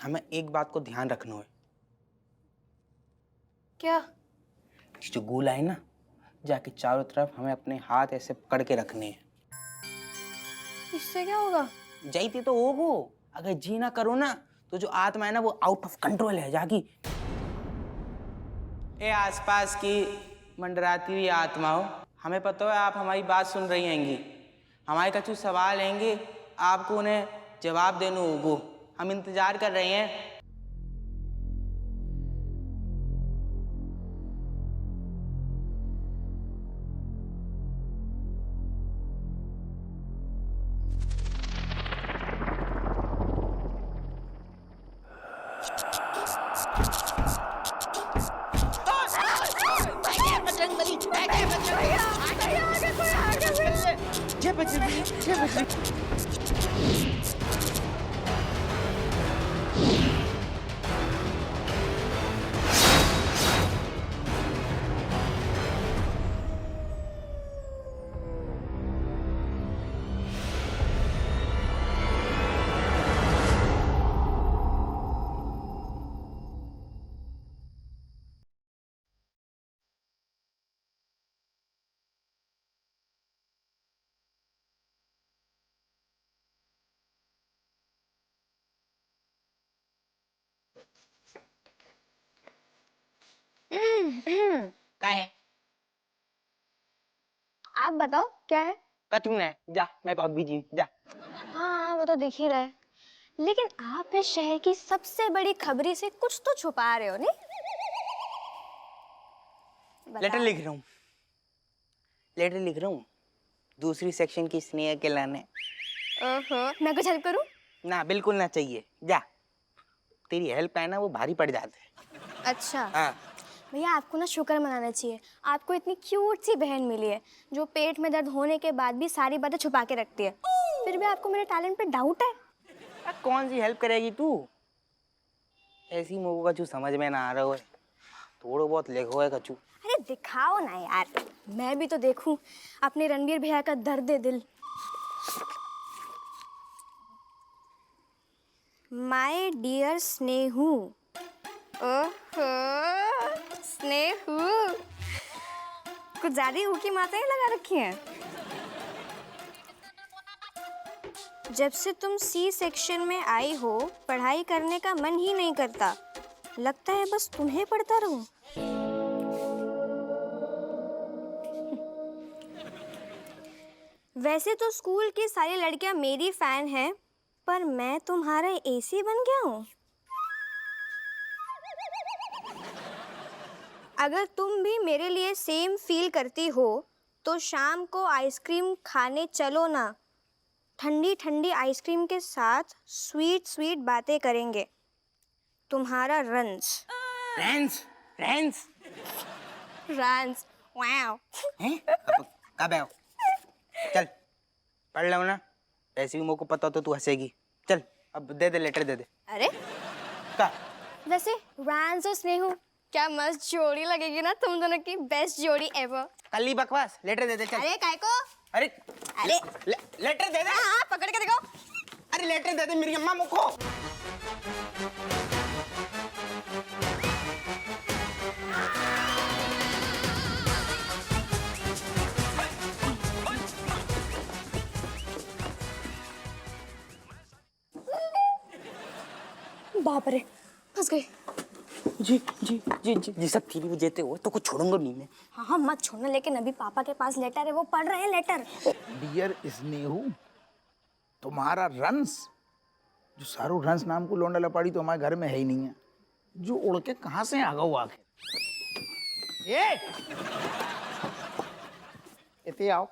हमें एक बात को ध्यान रखना है। क्या? जो गोला है ना, जाके चारों तरफ हमें अपने हाथ ऐसे पकड़ के रखने हैं। इससे क्या होगा? जाइते तो होगो, अगर जी ना करो ना तो जो आत्मा है ना वो आउट ऑफ कंट्रोल है जागी। ए आसपास की मंडराती हुई आत्माओं, हमें पता है आप हमारी बात सुन रही हैंगी। हमारे कछु सवाल हैंगे, आपको उन्हें जवाब देना होगा। हम इंतजार कर रहे हैं। क्या है? आप बताओ क्या है? कछु नहीं, जा, मैं बहुत बिजी हूँ, जा। हाँ वो तो दिख ही रहा है, लेकिन आप इस शहर की सबसे बड़ी खबरी से कुछ तो छुपा रहे हो नहीं? लेटर लिख रहा हूँ, लेटर लिख रहा हूँ दूसरी सेक्शन की स्नेहा के लाने। ओहो, मैं कुछ हेल्प करूँ? ना, बिल्कुल ना चाहिए, जा। तेरी हेल्प है ना वो भारी पड़ जाते हैं। अच्छा। हाँ। भैया आपको ना शुक्र मनाना चाहिए, आपको इतनी क्यूट सी बहन मिली है जो पेट में दर्द होने के बाद भी सारी बातें छुपा के रखती है। फिर भी आपको मेरे टैलेंट पे डाउट है? कौन सी हेल्प करेगी तू? ऐसी मोको कछु समझ में ना आ रहा है, थोड़ा बहुत लिखो है कछु। अरे दिखाओ ना यार, मैं भी तो देखूं अपने रणवीर भैया का दर्द दिल। My dear Snehu. ओहो, स्नेहू, कुछ ज्यादा ही ऊकी मात्राएं लगा रखी हैं। जब से तुम सी सेक्शन में आई हो, पढ़ाई करने का मन ही नहीं करता। लगता है बस तुम्हें पढ़ता रहूं। वैसे तो स्कूल की सारी लड़कियां मेरी फैन हैं, पर मैं तुम्हारा एसी बन गया हूँ। अगर तुम भी मेरे लिए सेम फील करती हो तो शाम को आइसक्रीम खाने चलो ना। ठंडी ठंडी आइसक्रीम के साथ स्वीट स्वीट बातें करेंगे। तुम्हारा runs. Reigns, Reigns. Runs, wow. हैं? कब है? चल, पढ़ लो ना। ऐसे भी मोको पता तो तू हंसेगी। चल, अब दे दे, लेटर दे दे। अरे का? वैसे रंस और स्नेहू, क्या मस्त जोड़ी लगेगी ना तुम दोनों की, बेस्ट जोड़ी एवर। कल ही बकवास, लेटर दे दे चल। अरे काय को? अरे अरे लेटर दे दे। हाँ, पकड़ के दिखाओ। अरे लेटर दे दे मेरी अम्मा मुझको। बाप रे, फंस गई। जी जी जी जी जी, सब 3 बजे हो तो कुछ छोड़ूंगा नहीं मैं। हाँ हाँ मत छोड़ना, लेकिन अभी पापा के पास लेटर है, वो पढ़ रहे हैं लेटर। डियर स्नेहू, तुम्हारा रंस, जो सारू रंस नाम को लौंडा लपाड़ी तो हमारे घर में है ही नहीं है, जो उड़ के कहाँ से आ गया आखिर? इते आओ,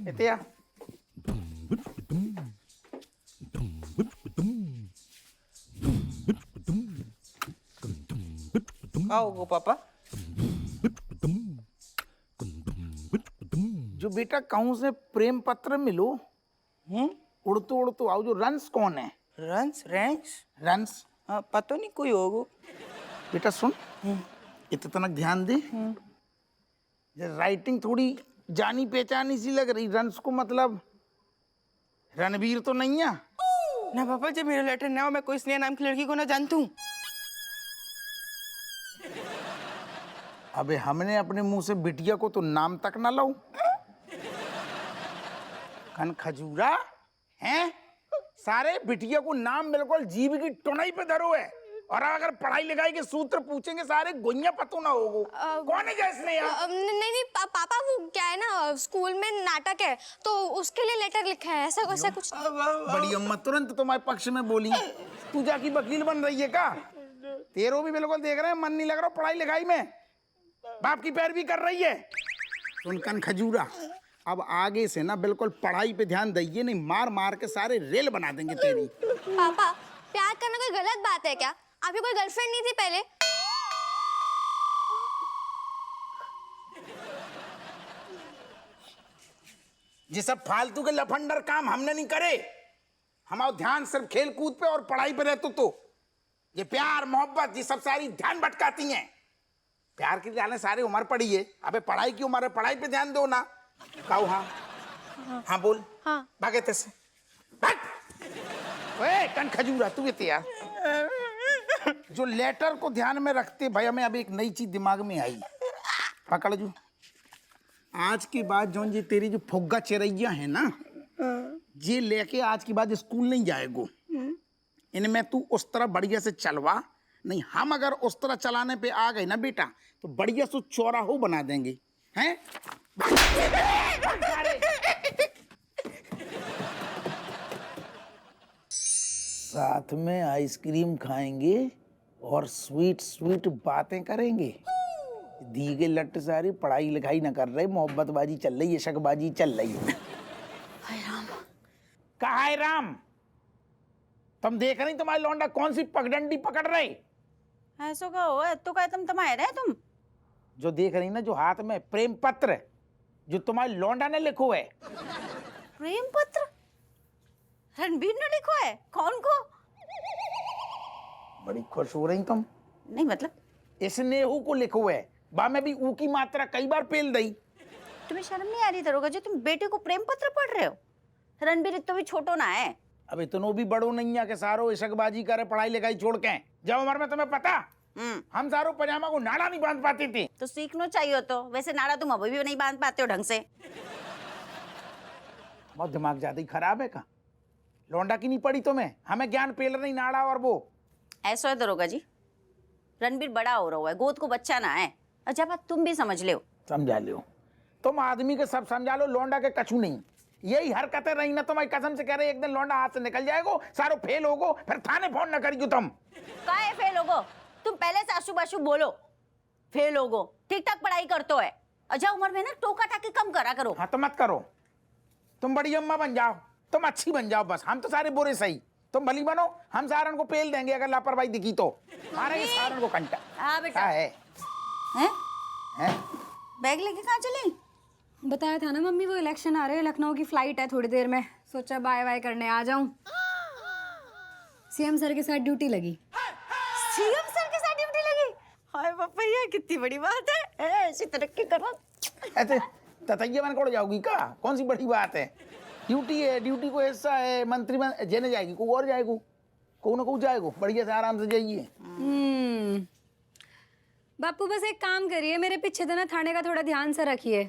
इते आ। आओ गो पापा। जो बेटा कहूँ से प्रेम पत्र मिलो, उड़तो आओ। जो रंस कौन है? Runs, Reigns, runs? हाँ पता नहीं कोई होगा। बेटा सुन, इतना ध्यान दे। राइटिंग थोड़ी जानी पहचानी सी लग रही। रंस को मतलब रणवीर तो नहीं है? ना पापा, जब मेरा लेटर ना हो मैं कोई स्नेहा नाम की लड़की को ना जानती हूँ। अबे हमने अपने मुंह से बिटिया को तो नाम तक ना लो। कन खजूरा हैं? सारे बिटिया को नाम बिल्कुल जीभ की टुनई पे धरो है। और अगर पढ़ाई लिखाई के सूत्र पूछेंगे सारे गोइया पतो ना होगो। कौन है जैसने यार? नहीं पापा, वो क्या है ना, स्कूल में नाटक है तो उसके लिए लेटर लिखा है, ऐसा वैसा कुछ। बड़ी अम्मा तुरंत तुम्हारे पक्ष में बोली। तू जाकी वकील बन रही है का? तेरो भी बिल्कुल देख रहे हैं मन नहीं लग रहा पढ़ाई लिखाई में। बाप की पैरवी कर रही है। सुन कन खजूरा, अब आगे से ना बिल्कुल पढ़ाई पे ध्यान दइए, नहीं मार मार के सारे रेल बना देंगे तेरी। पापा, प्यार करना कोई गलत बात है क्या? आपकी कोई गर्लफ्रेंड नहीं थी पहले? ये सब फालतू के लफंडर काम हमने नहीं करे। हमारा ध्यान सिर्फ खेल कूद पे और पढ़ाई पे रहते तो ये प्यार मोहब्बत ये सब सारी ध्यान भटकाती हैं। प्यार की जाने सारी उम्र पड़ी है, अबे पढ़ाई की उम्र है, पढ़ाई पे ध्यान दो ना। काऊ हाँ हाँ बोल। हाँ भागे तेसे भाग। ओए कन खजूरा तू भी यार, जो लेटर को ध्यान में रखते भाई, हमें अभी एक नई चीज दिमाग में आई। पकड़ जू, आज के बाद जो ये तेरी जो फुग्गा चिरैया है ना, ये लेके आज के बाद स्कूल नहीं जाएगो। इनमें तू उस तरह बढ़िया से चलवा, नहीं हम अगर उस तरह चलाने पे आ गए ना बेटा तो बढ़िया से चौराहो बना देंगे हैं। साथ में आइसक्रीम खाएंगे और स्वीट स्वीट बातें करेंगे। दी गई लट सारी पढ़ाई लिखाई ना कर रहे, मोहब्बतबाजी चल रही है, शकबाजी चल रही है। हाय राम। कहा है राम? तुम देख रही तुम्हारी लौंडा कौन सी पगडंडी पकड़ रहे? ऐसो का हो तो का तुम तमाए रहे तुम जो देख रही ना, जो हाथ में प्रेम पत्र जो तुम्हारी लौंडा ने लिखो है। प्रेम पत्र रणबीर ने लिखो है? कौन को? बड़ी खुश हो रही तुम। नहीं मतलब स्नेहू को लिखो है। बा में भी ऊ की मात्रा कई बार पेल दई। तुम्हें शर्म नहीं आ रही दरोगा जो तुम बेटे को प्रेम पत्र पढ़ रहे हो? रणबीर तो भी छोटो ना है। अब इतनो भी बड़ो नहीं है कि सारो इशकबाजी करे पढ़ाई लिखाई छोड़ के। जब उम्र में तुम्हें पता हम सारो पजामा को नाड़ा नहीं बांध पाती थी। तो सीखना चाहिए। तो वैसे नाड़ा तुम अभी भी नहीं बांध पाते हो ढंग से। बहुत दिमाग ज्यादा ही खराब है का? लौंडा की नहीं पड़ी तुम्हें? हमें ज्ञान पेल रही नाड़ा और वो। ऐसा है दरोगा जी, रणबीर बड़ा हो रहा है, गोद को बच्चा ना है। अच्छा बात तुम भी समझ लो। समझा लो तुम, आदमी के सब समझा लो, लौंडा के कछु नहीं। यही हरकतें रही ना तुम्हारी, कसम से कह रहे एक दिन लौंडा हाथ से निकल जाएगो, सारो फेल होगो, फिर थाने फोन न करियो तुम। काहे फेल होगो? तुम पहले से आशु-बाशु बोलो। फेल होगो, ठीक ठाक पढ़ाई करतो है। अच्छा उम्र में ना टोका टाकी कम करा करो। हाँ तो मत करो, तुम बड़ी अम्मा बन जाओ, तुम अच्छी बन जाओ बस। हम तो सारे बुरे सही, तुम भली बनो। हम सारन को पेल देंगे अगर लापरवाही दिखी तो। मारेंगे सारन को कंटा। हाँ बेटा। क्या है? हैं? बैग लेके कहाँ चली? बताया था ना मम्मी, वो इलेक्शन आ रहे हैं, लखनऊ की फ्लाइट है थोड़ी देर में, सोचा बाय बाय करने आ जाऊं। सीएम सर के साथ ड्यूटी लगी। सीएम सर के साथ ड्यूटी लगी? हाय पापा ये कितनी बड़ी बात है। ऐसी तरक्की करो। ऐसे ततैया बन कोड़ जाओगी का? कौन सी बड़ी बात है? ड्यूटी है, ड्यूटी को हिस्सा है, मंत्री बन जेने जाएगी, को और जाएगो, को ना को जाएगो, बढ़िया से आराम से जाइए। बापू बस एक काम करिए, मेरे पीछे तो ना थाने का थोड़ा ध्यान से रखिए।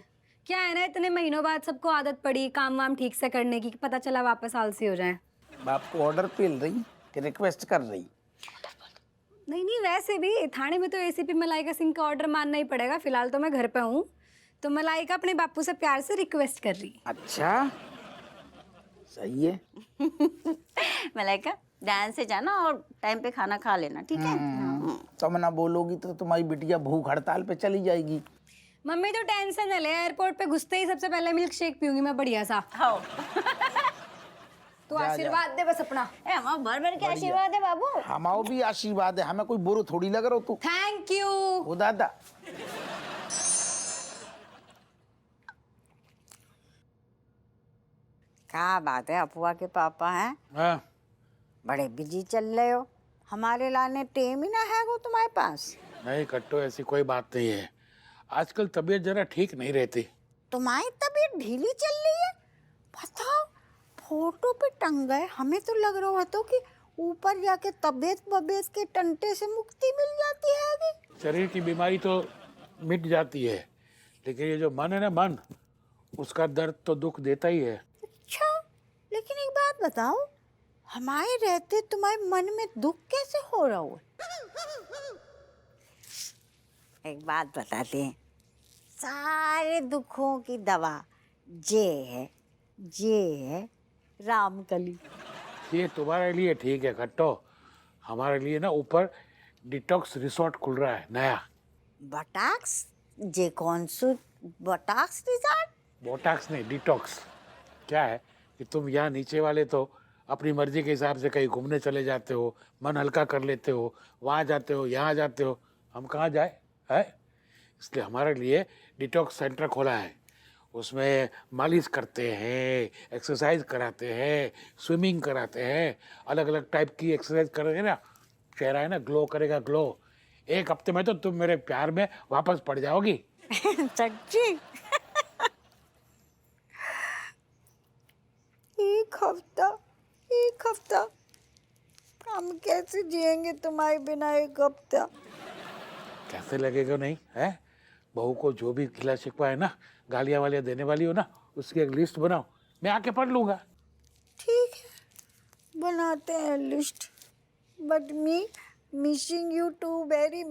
क्या है ना, इतने महीनों बाद सबको आदत पड़ी काम वाम ठीक से करने की, पता चला वापस आलसी हो जाए। बाप को ऑर्डर पेल रही कि रिक्वेस्ट कर रही? नहीं नहीं, वैसे भी थाने में तो एसीपी मलाइका सिंह का ऑर्डर मानना ही पड़ेगा। फिलहाल तो मैं घर पे हूँ, तो मलाइका अपने बापू से प्यार से रिक्वेस्ट कर रही। अच्छा सही है। मलाइका ध्यान से जाना और टाइम पे खाना खा लेना, ठीक है? तुम ना बोलोगी तो तुम्हारी बिटिया भूख हड़ताल पे चली जाएगी। मम्मी तो टेंशन न ले, एयरपोर्ट पे घुसते ही सबसे पहले मिल्क शेक पीऊंगी मैं बढ़िया सा। हाँ। तो आशीर्वाद दे बस अपना। हम भर भर के आशीर्वाद है बाबू। हमाओ भी आशीर्वाद है, हमें कोई बुरो थोड़ी लग रहा हो तू। Thank you. ओ दादा क्या बात है, अफवाह के पापा हैं? हाँ। बड़े बिजी चल रहे हो, हमारे लाने टेम ही ना है वो तुम्हारे पास। नहीं कट्टो, ऐसी कोई बात नहीं है। आजकल तबीयत जरा ठीक नहीं रहती। तुम्हारी तबीयत ढीली चल रही है? बताओ, फोटो पे टंग गए, हमें तो लग रहा था कि ऊपर जाके तबीयत बबीयत के टंटे से मुक्ति मिल जाती है अभी। शरीर की बीमारी तो मिट जाती है, लेकिन ये जो मन है ना, मन, उसका दर्द तो दुख देता ही है। अच्छा, लेकिन एक बात बताओ, हमारे रहते तुम्हारे मन में दुख कैसे हो रहा हो? एक बात बताते हैं, सारे दुखों की दवा जे है रामकली। ये तुम्हारे लिए ठीक है खट्टो, हमारे लिए ना ऊपर डिटॉक्स रिसोर्ट खुल रहा है नया। बटाक्स जे कौन सु बटाक्स रिजॉर्ट? बोटॉक्स नहीं, डिटॉक्स। क्या है कि तुम यहाँ नीचे वाले तो अपनी मर्जी के हिसाब से कहीं घूमने चले जाते हो, मन हल्का कर लेते हो, वहाँ जाते हो, यहाँ जाते हो, हम कहाँ जाए है? इसलिए हमारे लिए डिटॉक्स सेंटर खोला है। उसमें मालिश करते हैं, एक्सरसाइज कराते हैं, स्विमिंग कराते हैं, अलग अलग टाइप की एक्सरसाइज करेंगे ना, चेहरा है ना ग्लो करेगा, ग्लो। एक हफ्ते में तो तुम मेरे प्यार में वापस पड़ जाओगी। सच्ची? एक हफ्ता हम कैसे जिएंगे तुम्हारे बिना एक हफ्ता? कैसे लगेगा नहीं है? बहू को जो भी गिला शिकवा है ना, गालियाँ वालियाँ देने वाली हो ना, उसकी एक लिस्ट बनाओ, मैं आके पढ़ लूंगा। ठीक है, बनाते हैं list, but me missing you too very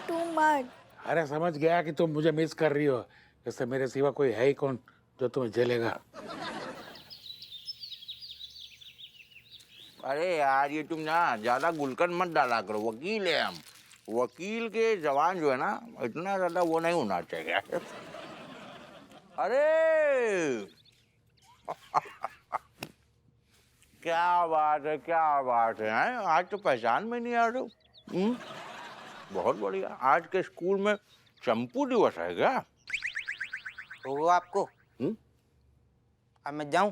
too much. अरे समझ गया कि तुम मुझे मिस कर रही हो, जैसे मेरे सिवा कोई है ही कौन जो तुम्हें झेलेगा। अरे यार ये तुम ना ज्यादा गुलकंद मत डाला करो, वकील है हम। वकील के जवान जो है ना, इतना ज्यादा वो नहीं होना चाहिए। अरे क्या बात है, क्या बात है, हैं? आज तो पहचान में नहीं आ रहे हो। बहुत बढ़िया। आज के स्कूल में चंपू दिवस है क्या? तो आपको अब मैं जाऊं?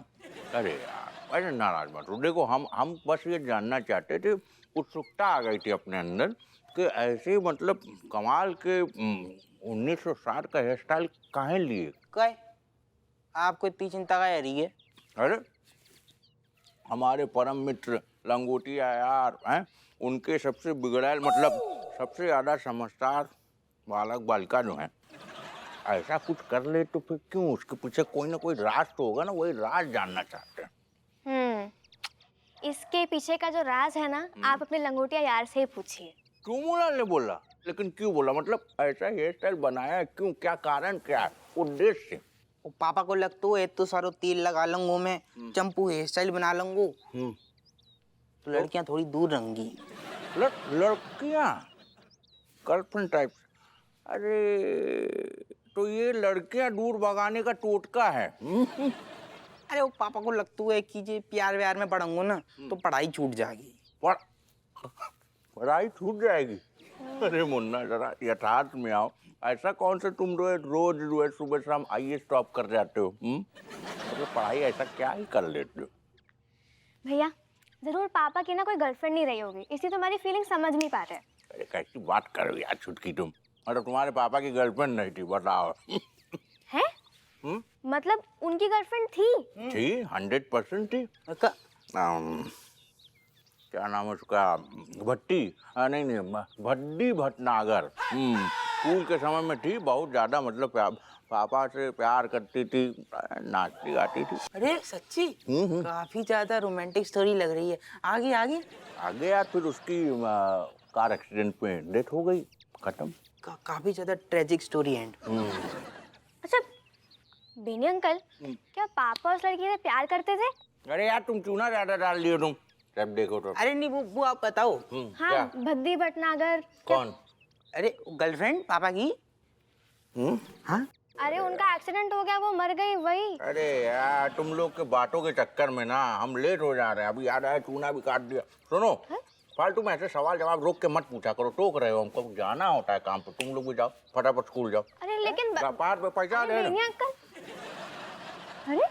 अरे यार, अरे नाराज मत हो। देखो हम बस ये जानना चाहते थे, उत्सुकता आ गई थी अपने अंदर कि ऐसे मतलब कमाल के 1960 का हेयर स्टाइल काहे लिए? कहे आपको इतनी चिंता का रही है? अरे हमारे परम मित्र लंगोटिया यार हैं, उनके सबसे बिगड़ैल मतलब सबसे ज्यादा समझदार बालक बालिका जो है, ऐसा कुछ कर ले तो फिर क्यों? उसके पीछे कोई ना कोई राज तो होगा ना, वही राज जानना चाहते हैं। इसके पीछे का जो राज है ना, आप अपने लंगोटिया यार से ही पूछिए। क्यों मोला ने बोला? लेकिन क्यों बोला? मतलब ऐसा हेयर स्टाइल बनाया क्यों? क्या कारण, क्या उद्देश्य? वो पापा को लगता है तो सारो तेल लगा लूंगो मैं, चंपू हेयर स्टाइल बना लूंगो, तो लड़कियां थोड़ी दूर रहेंगी। लड़कियां गर्लफ्रेंड टाइप? अरे तो ये लड़कियां दूर भगाने का टोटका है। अरे वो पापा को लगता है कि जे प्यार व्यार में पढ़ूंगा ना तो पढ़ाई छूट जाएगी। पढ़ाई छूट जाएगी? अरे मुन्ना जरा यथार्थ में आओ। ऐसा कौन से तुम रोज सुबह शाम आईएएस टॉप कर जाते हो? मतलब पढ़ाई ऐसा क्या ही कर लेते हो? भैया जरूर पापा की ना कोई गर्लफ्रेंड नहीं रही होगी, इसलिए तुम्हारी फीलिंग समझ नहीं पा रहे। अरे कैसी बात कर रही यार छुटकी तुम? अरे तुम्हारे पापा की गर्लफ्रेंड नहीं थी, बताओ। है? मतलब उनकी गर्लफ्रेंड थी? थी, 100% थी। क्या नाम है उसका? भट्टी? नहीं, भट्टी भटनागर। स्कूल के समय में थी, बहुत ज्यादा मतलब पापा से प्यार करती थी, नाचती गाती थी। अरे सच्ची? काफी ज्यादा रोमांटिक स्टोरी लग रही है। आगे आगे आगे यार फिर उसकी कार एक्सीडेंट में डेथ हो गई, खत्म। काफी ज्यादा ट्रेजिक स्टोरी एंड। अच्छा बेनी अंकल, क्या पापा उस लड़की से प्यार करते थे? अरे यार तुम चूना ज्यादा डाल दिए तुम, जब देखो तो। अरे नहीं वो आप बताओ। हाँ भद्दी भटनागर। कौन? अरे गर्लफ्रेंड पापा की? हाँ अरे उनका एक्सीडेंट हो गया, वो मर गई वही। अरे यार तुम लोग के बातों के चक्कर में ना हम लेट हो जा रहे हैं। अभी याद आया, चूना भी काट दिया। सुनो फालतू में ऐसे सवाल जवाब रोक के मत पूछा करो, टोक रहे हो हमको, जाना होता है काम पे। तुम लोग भी जाओ, फटाफट स्कूल जाओ। अरे लेकिन पार पे पैसा दे। बेनी अंकल, अरे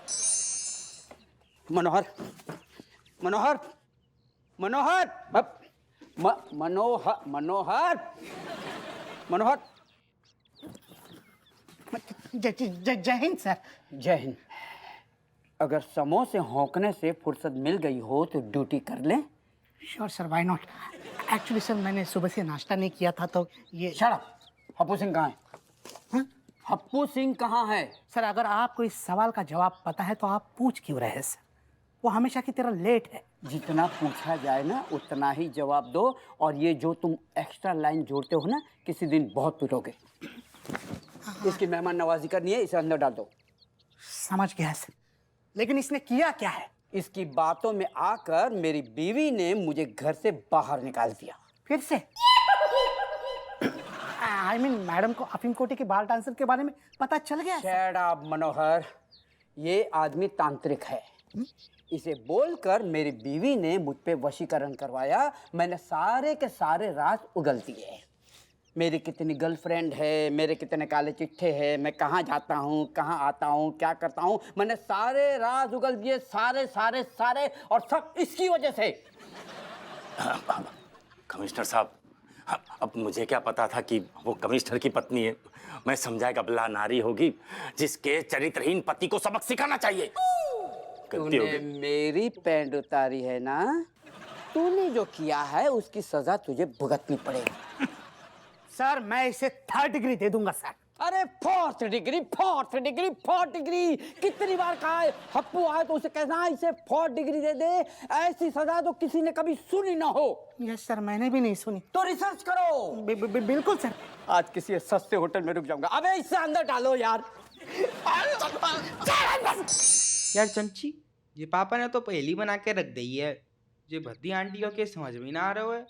मनोहर मनोहर मनोहर मनोहर मनोहर मनोहर जय हिंद सर। जय हिंद। अगर समोसे होंकने से फुर्सत मिल गई हो तो ड्यूटी कर लें। Sure sir, why not. Actually sir मैंने सुबह से नाश्ता नहीं किया था तो ये शट अप। हप्पू सिंह कहाँ है? हाँ? हप्पू सिंह कहाँ है? सर अगर आपको इस सवाल का जवाब पता है तो आप पूछ क्यों रहे हैं सर? वो हमेशा की तरह लेट है। जितना पूछा जाए ना उतना ही जवाब दो, और ये जो तुम एक्स्ट्रा लाइन जोड़ते हो ना किसी दिन बहुत पिटोगे। इसकी मेहमान नवाजी करनी है, इसे अंदर डाल दो। समझ गया सर, लेकिन इसने किया क्या है? इसकी बातों में आकर मेरी बीवी ने मुझे घर से बाहर निकाल दिया। फिर से? आई मीन मैडम को अफीम कोटे के बाल डांसर के बारे में पता चल गया? शट अप मनोहर, ये आदमी तांत्रिक है। इसे बोलकर मेरी बीवी ने मुझ पे वशीकरण करवाया। मैंने सारे के सारे राज उगल दिए। मेरी कितनी गर्लफ्रेंड है, मेरे कितने काले चिट्ठे हैं, मैं कहाँ जाता हूँ, कहाँ आता हूँ, क्या करता हूँ, मैंने सारे राज उगल दिए, सारे सारे सारे, और सब इसकी वजह से। कमिश्नर साहब, अब मुझे क्या पता था कि वो कमिश्नर की पत्नी है। मैं समझा एक अबला नारी होगी जिसके चरित्रहीन पति को सबक सिखाना चाहिए। गलती हो तूने गई। मेरी पैंट उतारी है ना, तूने जो किया है उसकी सजा तुझे भुगतनी पड़ेगी। सर मैं इसे 3rd डिग्री दे दूंगा सर। अरे 4th degree, 4th degree, 4th degree, कितनी बार कहा है? हप्पू आए तो उसे कहना इसे 4th डिग्री दे दे। ऐसी सजा तो किसी ने कभी सुनी ना हो। यस सर, मैंने भी नहीं सुनी। तो रिसर्च करो। बिल्कुल सर। आज किसी सस्ते होटल में रुक जाऊंगा। अबे इससे अंदर डालो यार। यार चमची, ये पापा ने तो पहली बना के रख दी है। ये भद्दी आंटी को के समझ में ना आ रहा है।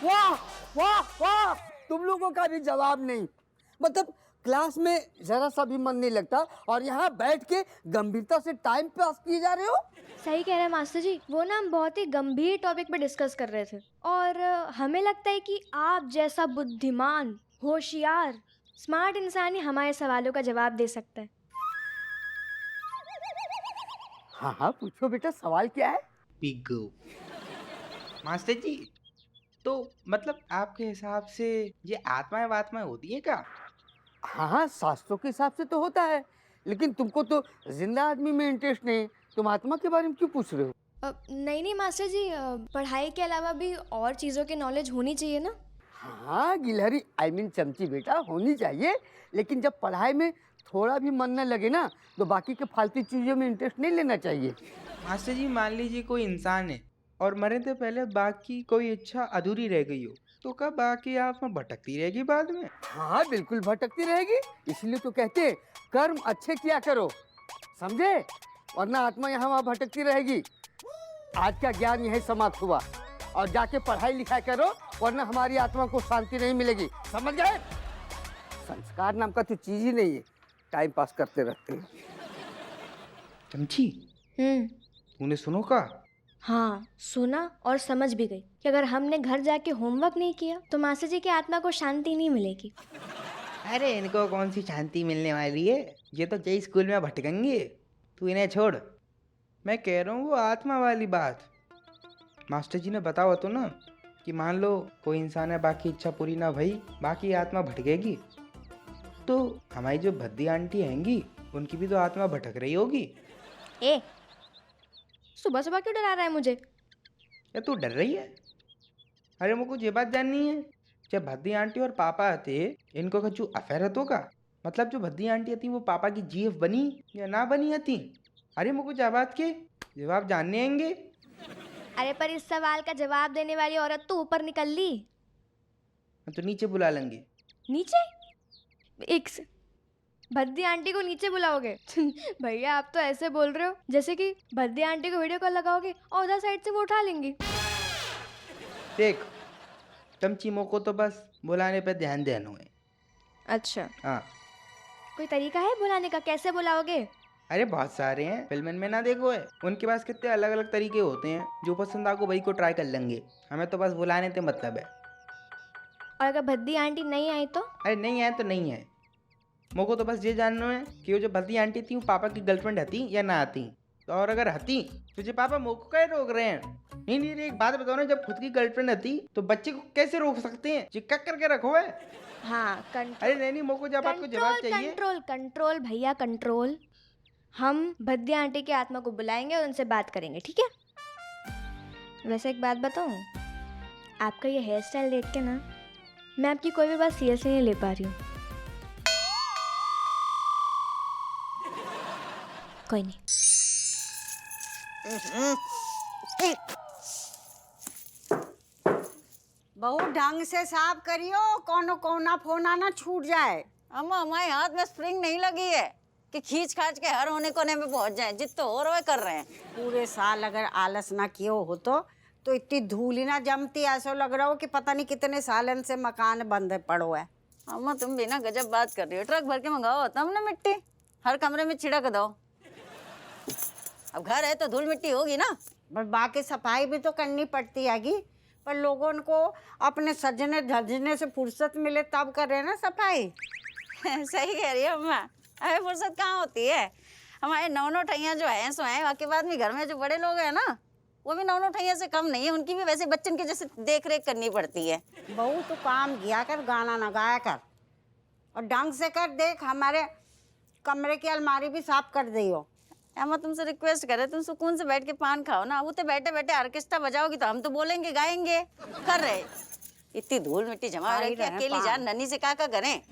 वाह वाह वाह, तुम लोगों का भी जवाब नहीं। मतलब क्लास में जरा सा भी मन नहीं लगता और यहाँ बैठ के गंभीरता से टाइम पास किए जा रहे हो। सही कह रहे हैं मास्टर जी, वो ना हम बहुत ही गंभीर टॉपिक पे डिस्कस कर रहे थे और हमें लगता है कि आप जैसा बुद्धिमान, होशियार, स्मार्ट इंसान ही हमारे सवालों का जवाब दे सकता है। हाँ हाँ पूछो बेटा, सवाल क्या है? पिग्गू। मास्टर जी, तो मतलब आपके हिसाब से ये आत्माएं वात्माएं होती है क्या? हाँ हाँ शास्त्रों के हिसाब से तो होता है, लेकिन तुमको तो जिंदा आदमी में इंटरेस्ट नहीं, तुम आत्मा के बारे में क्यों पूछ रहे हो? नहीं मास्टर जी, पढ़ाई के अलावा भी और चीज़ों की नॉलेज होनी चाहिए ना। हाँ गिलहरी, आई मीन चमची बेटा, होनी चाहिए, लेकिन जब पढ़ाई में थोड़ा भी मन न लगे ना तो बाकी के फालतू चीज़ों में इंटरेस्ट नहीं लेना चाहिए। मास्टर जी, मान लीजिए कोई इंसान है और मरने से पहले बाकी कोई इच्छा अधूरी रह गई हो, तो कब बाकी आत्मा भटकती रहेगी बाद में? हाँ बिल्कुल भटकती रहेगी, इसलिए तो कहते हैं कर्म अच्छे किया करो, समझे? वरना आत्मा यहाँ वहाँ भटकती रहेगी। आज का ज्ञान यही समाप्त हुआ, और जाके पढ़ाई लिखाई करो, वरना हमारी आत्मा को शांति नहीं मिलेगी, समझ गए? संस्कार नाम का तो चीज ही नहीं है, टाइम पास करते रहते हैं। चमची, तूने सुनो का? हाँ सुना और समझ भी गई कि अगर हमने घर जाके होमवर्क नहीं किया तो मास्टर जी की आत्मा को शांति नहीं मिलेगी। अरे इनको कौन सी शांति मिलने वाली है, ये तो जय स्कूल में भटकेंगे। तू इन्हें छोड़, मैं कह रहा हूँ वो आत्मा वाली बात। मास्टर जी ने बताओ तो ना कि मान लो कोई इंसान है, बाकी इच्छा पूरी ना भई, बाकी आत्मा भटकेगी, तो हमारी जो भद्दी आंटी हैंगी उनकी भी तो आत्मा भटक रही होगी। ए सुबह सुबह क्यों डरा रहा है मुझे? या तू डर रही है? अरे मुझको ये बात जाननी है, जब भद्दी आंटी और पापा आते इनको कछु अफेयर हतो का? मतलब जो भद्दी आंटी आती वो पापा की जीएफ बनी या ना बनी आती? अरे मुझको जा बात के जवाब जानने आएंगे। अरे पर इस सवाल का जवाब देने वाली औरत तो ऊपर निकल ली। तो नीचे बुला लेंगे। नीचे? भद्दी आंटी को नीचे बुलाओगे? भैया आप तो ऐसे बोल रहे हो जैसे कि भद्दी आंटी को वीडियो कॉल लगाओगे और उधर साइड से वो उठा लेंगी। देख चमची, मोको तो बस बुलाने पे ध्यान देना है। अच्छा, हाँ। कोई तरीका है बुलाने का? कैसे बुलाओगे? अरे बहुत सारे हैं, फिल्म में ना देखो है, उनके पास कितने अलग अलग तरीके होते हैं, जो पसंद आपको वही को ट्राई कर लेंगे। हमें तो बस बुलाने से मतलब है। और अगर भद्दी आंटी नहीं आई तो? अरे नहीं आए तो नहीं है, मोको तो बस ये जानना है कि वो जो भद्दी आंटी थी वो पापा की गर्लफ्रेंड आती या ना आती, तो और अगर हती तुझे पापा मोको क्या रोक रहे हैं? नहीं नहीं, एक बात बताओ ना, जब खुद की गर्लफ्रेंड हती तो बच्चे को कैसे रोक सकते हैं? चिपका करके रखो है। हाँ अरे नहीं नहीं, मोको जब आपको जवाब चाहिए। कंट्रोल कंट्रोल भैया कंट्रोल। हम भद्या आंटी की आत्मा को बुलाएंगे और उनसे बात करेंगे, ठीक है? वैसे एक बात बताऊं, आपका ये हेयर स्टाइल देख के ना मैं आपकी कोई भी बात सीरियसली नहीं ले पा रही हूँ। कोई नहीं। बहुत ढंग से साफ करियो, कोनो कोना फोना ना छूट जाए। अम्मा हमारे हाथ में स्प्रिंग नहीं लगी है कि खींच खाच के हर होने कोने में पहुंच जाए। जितना हो रहा है कर रहे हैं। पूरे साल अगर आलस ना कियो हो तो इतनी धूल ही ना जमती, ऐसा लग रहा हो कि पता नहीं कितने सालन से मकान बंद पड़ो है। अम्मा तुम भी ना गजब बात कर रही हो। ट्रक भर के मंगाओ तब ना मिट्टी, हर कमरे में छिड़क दो। अब घर है तो धूल मिट्टी होगी ना। पर बाकी सफाई भी तो करनी पड़ती हैगी, पर लोगों को अपने सजने धजने से फुर्सत मिले तब करे ना सफाई। सही कह रही है अम्मा, हमें फुर्सत कहाँ होती है। हमारे नौ ठैया जो है सो हैं, बाकी बाद में घर में जो बड़े लोग हैं ना वो भी नौ ठैया से कम नहीं है। उनकी भी वैसे बच्चन के जैसे देख रेख करनी पड़ती है। बहू तो काम किया कर, गाना ना गाया कर और ढंग से कर। देख हमारे कमरे की अलमारी भी साफ कर दियो। अम्मा तुमसे रिक्वेस्ट करे, तुम सुकून से बैठ के पान खाओ ना। वो तो बैठे बैठे ऑर्केस्ट्रा बजाओगी तो हम तो बोलेंगे गाएंगे। कर रहे इतनी धूल मिट्टी जमा हो रही है, अकेली जान नन्ही से क्या करें।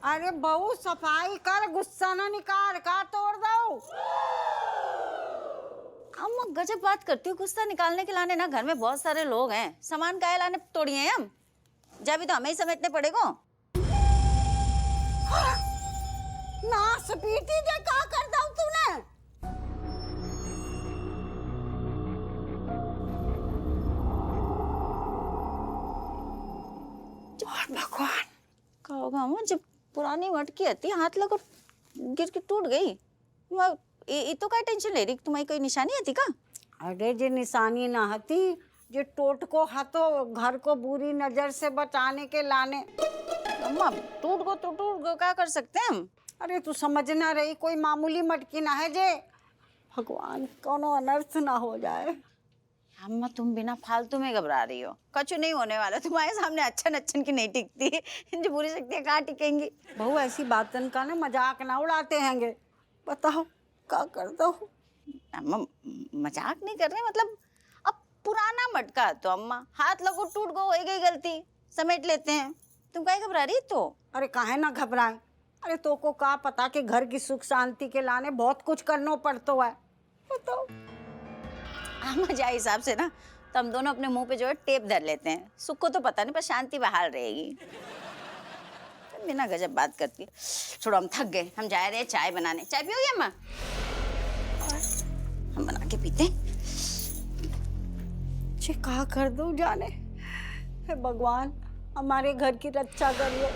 अरे बहू सफाई कर, गुस्सा ना निकाल, का तोड़ दो। अम्मा गजब बात करती हूँ। गुस्सा निकालने के लाने ना घर में बहुत सारे लोग हैं, सामान काहे लाने तोड़िए हैं हम। जब भी तो हमें ही समेटने पड़ेगा। ना स्पीटी जे का कर दो तूने। भगवान का होगा अम्मा, जब पुरानी मटकी आती हाथ लगा गिर के टूट गई। ये तो क्या टेंशन ले रही? तुम्हारी कोई निशानी आती का? अरे जे निशानी ना हती, जे टोट को हतो घर को बुरी नजर से बचाने के लाने। अम्मा टूट गो तो टूट गो, क्या कर सकते हैं हम। अरे तू समझ ना रही, कोई मामूली मटकी ना है जे। भगवान कोनो अनर्थ ना हो जाए। अम्मा तुम बिना फालतू में घबरा रही हो, कुछ नहीं होने वाला। तुम्हारे सामने अच्छन अच्छन की नहीं टिकती, जो बुरी शक्तियाँ कहाँ टिकेंगी। बहू ऐसी बातन का ना मजाक ना उड़ाते हैंगे। बताओ क्या कर दो। अम्मा मजाक नहीं कर रहे, मतलब अब पुराना मटका तो अम्मा हाथ लगो टूट गो, हो गई गलती, समेट लेते हैं। तुम काहे घबरा रही? तो अरे काहे ना घबराए। अरे तो को का पता कि घर की सुख शांति के लाने बहुत कुछ करना पड़तो है। बताओ अम्मा जा हिसाब से ना तो हम दोनों अपने मुंह पे जो है टेप धर लेते हैं। सुख को तो पता नहीं पर शांति बहाल रहेगी। तुम बिना गजब बात करती है। छोड़ो हम थक गए, हम जा रहे हैं चाय बनाने। चाय पियोगी अम्मा? हम बना के पीते। जे का कर दो जाने। हे भगवान हमारे घर की रक्षा करियो।